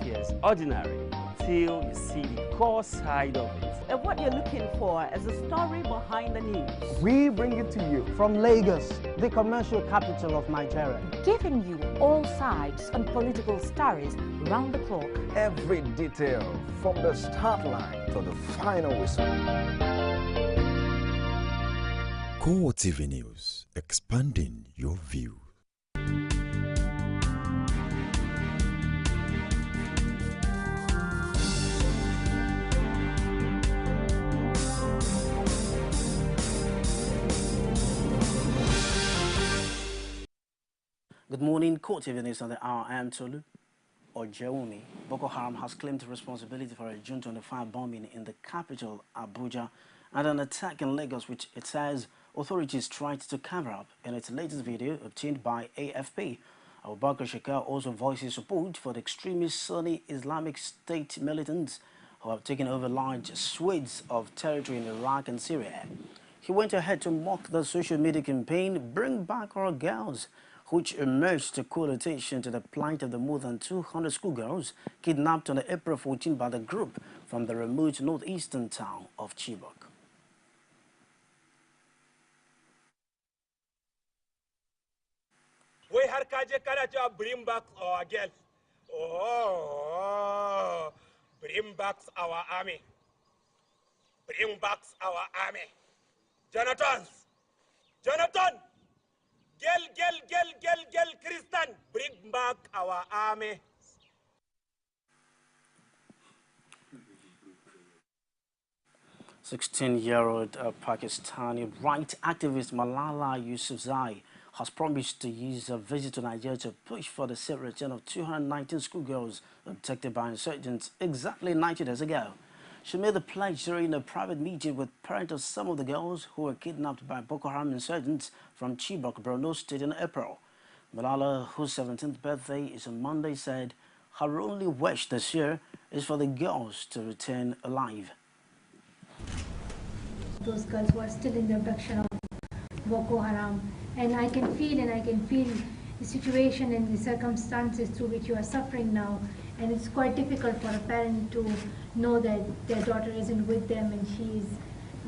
appears ordinary till you see the core side of it. And what you're looking for is the story behind the news. We bring it to you from Lagos, the commercial capital of Nigeria. Giving you all sides and political stories round the clock. Every detail from the start line to the final whistle. CoreTV News, expanding your view. Good morning, CoreTV News on the hour. I am Tolu Ojeumi. Boko Haram has claimed responsibility for a June 25 bombing in the capital, Abuja, and an attack in Lagos, which it says authorities tried to cover up. In its latest video obtained by AFP, Abubakar Shekau also voices support for the extremist Sunni Islamic State militants who have taken over large swathes of territory in Iraq and Syria. He went ahead to mock the social media campaign, Bring Back Our Girls, which emerged to call attention to the plight of the more than 200 schoolgirls kidnapped on April 14 by the group from the remote northeastern town of Chibok. We had to bring back our girls. Oh, bring back our army. Bring back our army. Jonathan! Girl, Christian, bring back our army. Sixteen-year-old Pakistani right activist Malala Yousafzai has promised to use her visit to Nigeria to push for the safe return of 219 schoolgirls abducted by insurgents exactly 90 days ago. She made the pledge during a private meeting with parents of some of the girls who were kidnapped by Boko Haram insurgents from Chibok, Borno State in April. Malala, whose 17th birthday is on Monday, said her only wish this year is for the girls to return alive. Those girls who are still in the abduction of Boko Haram, and I can feel the situation and the circumstances through which you are suffering now. And it's quite difficult for a parent to know that their daughter isn't with them and she's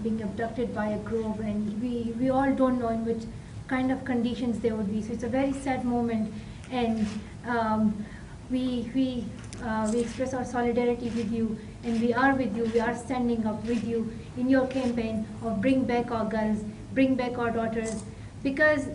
being abducted by a group, and we all don't know in which kind of conditions they would be. So it's a very sad moment, and we express our solidarity with you, and we are with you. We are standing up with you in your campaign of bring back our girls, bring back our daughters, because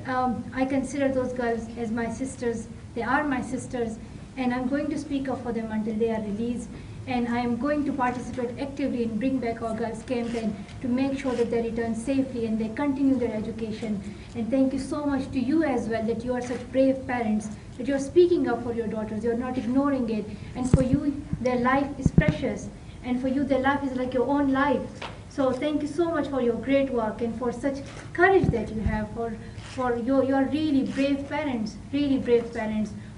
I consider those girls as my sisters. They are my sisters. And I'm going to speak up for them until they are released. And I am going to participate actively in Bring Back Our Girls campaign to make sure that they return safely and they continue their education. And thank you so much to you as well, that you are such brave parents, that you're speaking up for your daughters, you're not ignoring it. And for you, their life is precious. And for you, their life is like your own life. So thank you so much for your great work and for such courage that you have, for you're really brave parents,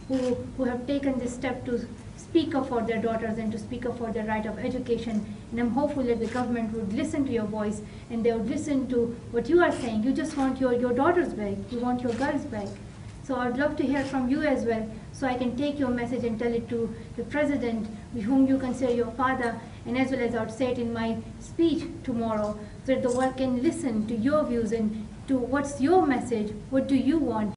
who have taken this step to speak up for their daughters and to speak up for their right of education. And I'm hopeful that the government would listen to your voice and they would listen to what you are saying. You just want your daughters back, you want your girls back. So I'd love to hear from you as well, so I can take your message and tell it to the president, whom you consider your father, and as well as I would say it in my speech tomorrow, so that the world can listen to your views and to what's your message, what do you want.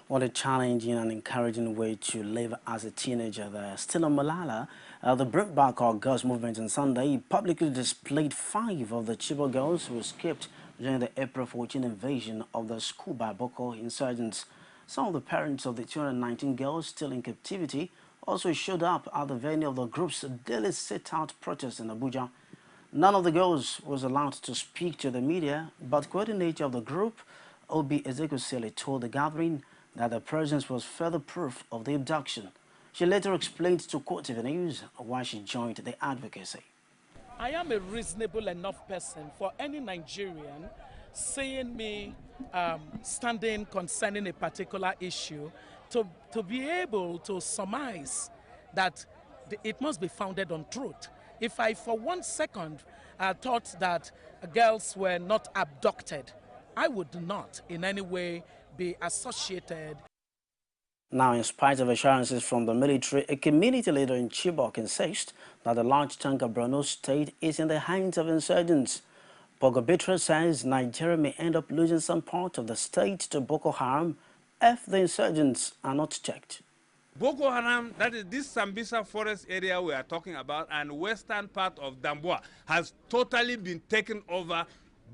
What a challenging and encouraging way to live as a teenager there. Still on Malala, the Bring Back Our Girls movement on Sunday publicly displayed 5 of the Chibok girls who escaped during the April 14 invasion of the school by Boko insurgents. Some of the parents of the 219 girls still in captivity also showed up at the venue of the group's daily sit-out protest in Abuja. None of the girls was allowed to speak to the media, but coordinator of the group, Obi Ezekwesili, told the gathering that the presence was further proof of the abduction. She later explained to CoreTV News why she joined the advocacy. I am a reasonable enough person for any Nigerian seeing me standing concerning a particular issue to be able to surmise that it must be founded on truth. If I for 1 second thought that girls were not abducted, I would not in any way be associated. Now, in spite of assurances from the military, a community leader in Chibok insists that the large chunk of Borno State is in the hands of insurgents. Pogobitra says Nigeria may end up losing some part of the state to Boko Haram if the insurgents are not checked. Boko Haram, that is this Sambisa forest area we are talking about, and western part of Damboa has totally been taken over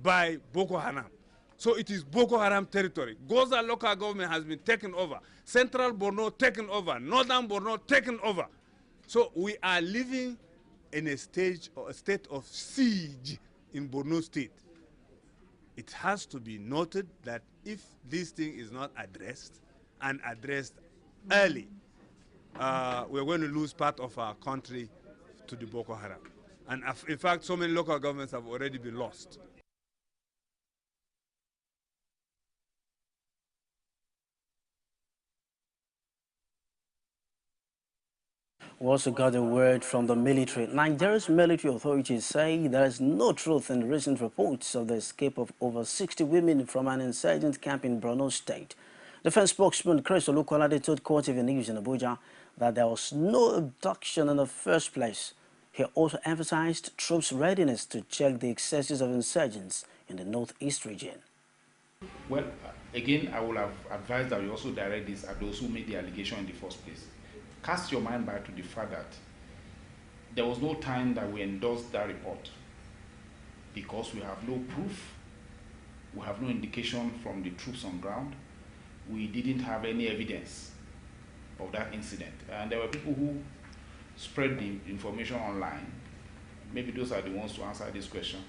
by Boko Haram. So it is Boko Haram territory. Goza local government has been taken over. Central Borno taken over. Northern Borno taken over. So we are living in a state of siege in Borno State. It has to be noted that if this thing is not addressed and addressed early, we're going to lose part of our country to the Boko Haram. And in fact, so many local governments have already been lost. We also got a word from the military. Nigeria's military authorities say there is no truth in recent reports of the escape of over 60 women from an insurgent camp in Borno State. Defense spokesman Chris Olukolade told CoreTV News in Abuja that there was no abduction in the first place. He also emphasized troops' readiness to check the excesses of insurgents in the northeast region. Well, again, I will have advised that we also direct this at those who made the allegation in the first place. Cast your mind back to the fact that there was no time that we endorsed that report because we have no proof, we have no indication from the troops on ground, we didn't have any evidence of that incident. And there were people who spread the information online. Maybe those are the ones to answer this question.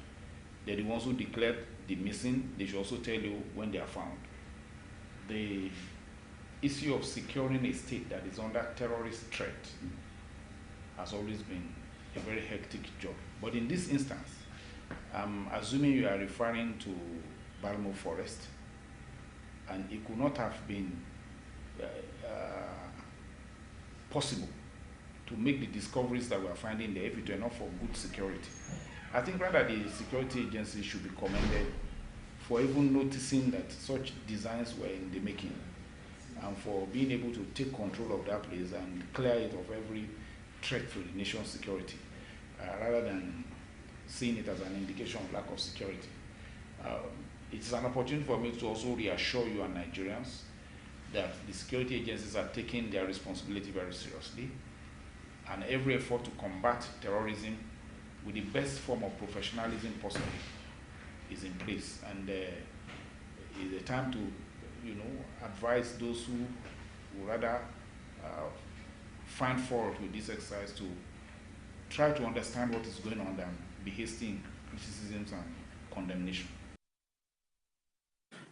They're the ones who declared the missing. They should also tell you when they are found. The issue of securing a state that is under terrorist threat has always been a very hectic job. But in this instance, I'm assuming you are referring to Balmo Forest, and it could not have been possible to make the discoveries that we are finding there if it were not for good security. I think rather the security agencies should be commended for even noticing that such designs were in the making, and for being able to take control of that place and clear it of every threat to the nation's security, rather than seeing it as an indication of lack of security. It's an opportunity for me to also reassure you and Nigerians that the security agencies are taking their responsibility very seriously, and every effort to combat terrorism with the best form of professionalism possible is in place. And it's a time to, advise those who would rather find fault with this exercise to try to understand what is going on than be hasty in criticisms and condemnation.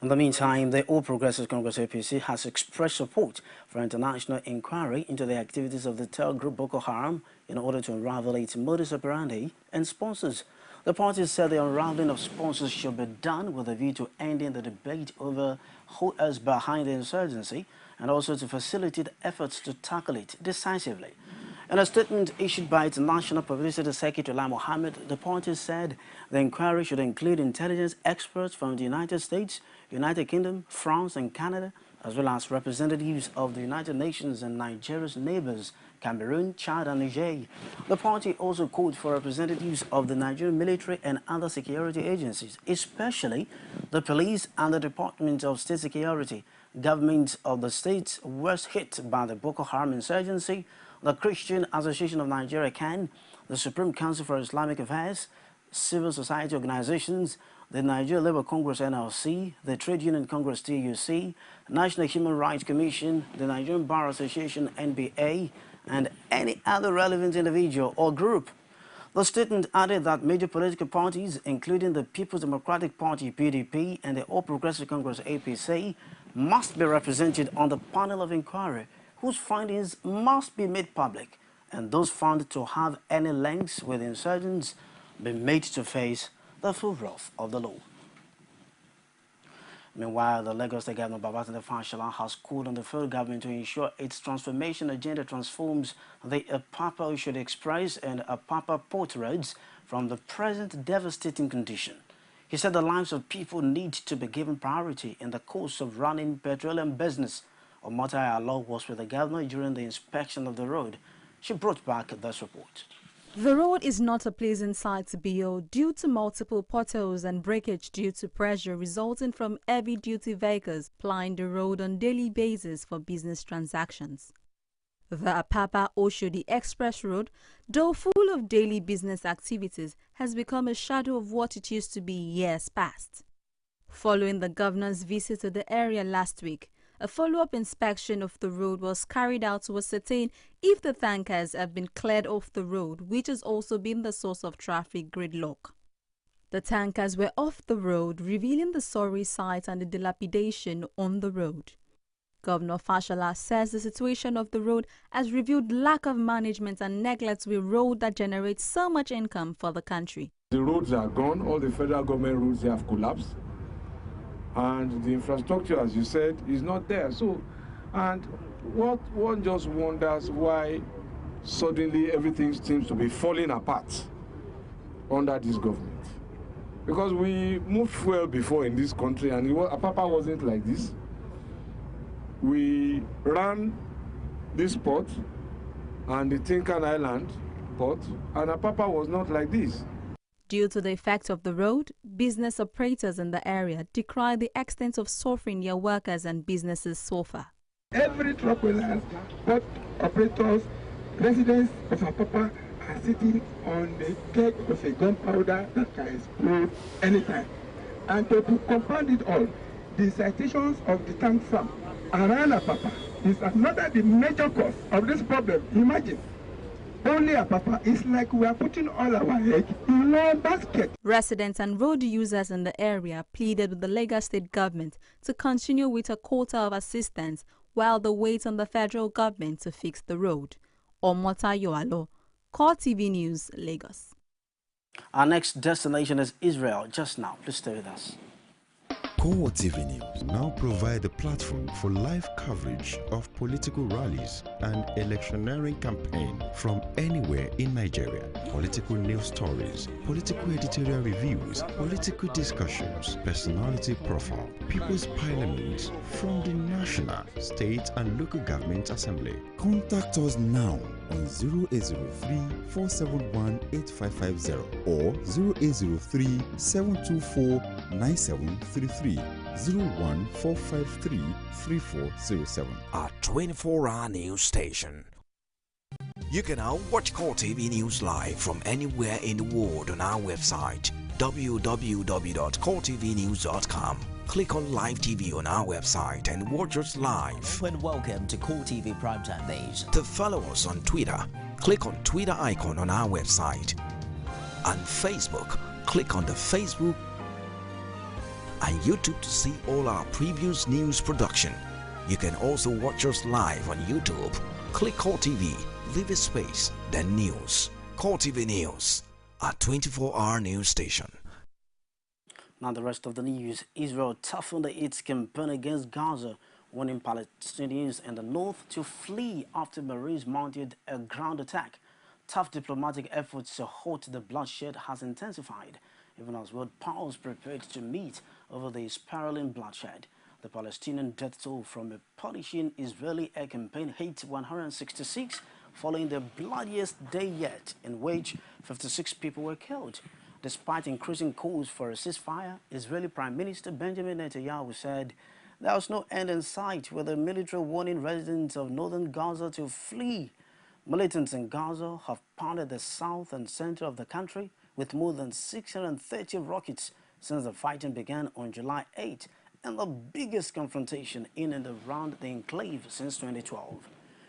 In the meantime, the All Progressives Congress APC has expressed support for international inquiry into the activities of the terror group Boko Haram in order to unravel its modus operandi and sponsors. The party said the unraveling of sponsors should be done with a view to ending the debate over who is behind the insurgency and also to facilitate efforts to tackle it decisively. In a statement issued by its National Publicity Secretary Lai Mohammed, the party said the inquiry should include intelligence experts from the United States, United Kingdom, France and Canada, as well as representatives of the United Nations and Nigeria's neighbors, Cameroon, Chad and Niger. The party also called for representatives of the Nigerian military and other security agencies, especially the police and the Department of State Security, governments of the states worst hit by the Boko Haram insurgency, the Christian Association of Nigeria (CAN), the Supreme Council for Islamic Affairs, civil society organizations, the Nigeria Labour Congress (NLC), the Trade Union Congress (TUC), National Human Rights Commission, the Nigerian Bar Association (NBA), and any other relevant individual or group. The statement added that major political parties, including the People's Democratic Party (PDP) and the All Progressive Congress (APC), must be represented on the panel of inquiry, whose findings must be made public, and those found to have any links with insurgents be made to face the full wrath of the law. Meanwhile, the Lagos State Governor Babátúndé Fáṣọlá has called on the federal government to ensure its transformation agenda transforms the Apapa Oshodi Express and Apapa Port roads from the present devastating condition. He said the lives of people need to be given priority in the course of running petroleum business. Omota Law was with the governor during the inspection of the road. She brought back this report. The road is not a pleasant sight to behold due to multiple potholes and breakage due to pressure resulting from heavy-duty vehicles plying the road on daily basis for business transactions. The Apapa-Oshodi Express Road, though full of daily business activities, has become a shadow of what it used to be years past. Following the governor's visit to the area last week, a follow-up inspection of the road was carried out to ascertain if the tankers have been cleared off the road, which has also been the source of traffic gridlock. The tankers were off the road, revealing the sorry sight and the dilapidation on the road. Governor Fashola says the situation of the road has revealed lack of management and neglect to a road that generates so much income for the country. The roads are gone, all the federal government roads have collapsed. And the infrastructure, as you said, is not there. So, and what one just wonders why suddenly everything seems to be falling apart under this government. Because we moved well before in this country, and Apapa wasn't like this. We ran this port and the Tinkan Island port, and Apapa was not like this. Due to the effect of the road, business operators in the area decry the extent of suffering their workers and businesses so far. Every truck owners, port operators, residents of Apapa are sitting on the keg of a gunpowder that can explode anytime. And to compound it all, the citations of the tank farm around Apapa is another the major cause of this problem. Imagine. Only Apapa is like we are putting all our eggs in one basket. Residents and road users in the area pleaded with the Lagos state government to continue with a quota of assistance while they wait on the federal government to fix the road. Omota Yoalo, CoreTV News, Lagos. Our next destination is Israel. Just now, please stay with us. CoreTV News now provide a platform for live coverage of political rallies and electioneering campaign from anywhere in Nigeria. Political news stories, political editorial reviews, political discussions, personality profile, people's parliament from the national, state and local government assembly. Contact us now on 0803-471-8550 or 0803-724-9733. 01453-3407. Our 24-hour news station. You can now watch CoreTV News live from anywhere in the world on our website www.coretvnews.com. Click on Live TV on our website and watch us live. And welcome to CoreTV Primetime Days. To follow us on Twitter, click on Twitter icon on our website. On Facebook, click on the Facebook and YouTube to see all our previous news production. You can also watch us live on YouTube. Click CoreTV, leave a space, then News. CoreTV News, our 24-hour news station. Now the rest of the news. Israel toughened its campaign against Gaza, warning Palestinians in the north to flee after Marines mounted a ground attack. Tough diplomatic efforts to halt the bloodshed has intensified, even as world powers prepared to meet over the spiraling bloodshed. The Palestinian death toll from a punishing Israeli air campaign hit 166, following the bloodiest day yet, in which 56 people were killed. Despite increasing calls for a ceasefire, Israeli Prime Minister Benjamin Netanyahu said there was no end in sight, with the military warning residents of northern Gaza to flee. Militants in Gaza have pounded the south and center of the country with more than 630 rockets since the fighting began on July 8, and the biggest confrontation in and around the enclave since 2012.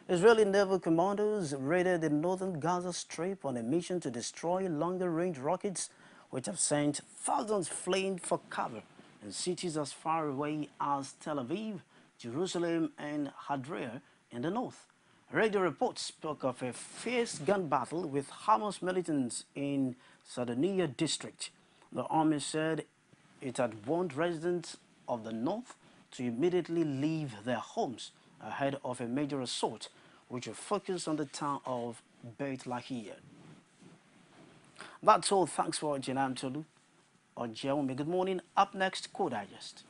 Israeli naval commandos raided the northern Gaza Strip on a mission to destroy longer-range rockets, which have sent thousands fleeing for cover in cities as far away as Tel Aviv, Jerusalem, and Hadria in the north. Radio reports spoke of a fierce gun battle with Hamas militants in Sardinia district. The army said it had warned residents of the north to immediately leave their homes ahead of a major assault, which will focus on the town of Beit Lahia. That's all. Thanks for watching. I'm Tolu Ojeumi. Good morning. Up next, Core Digest.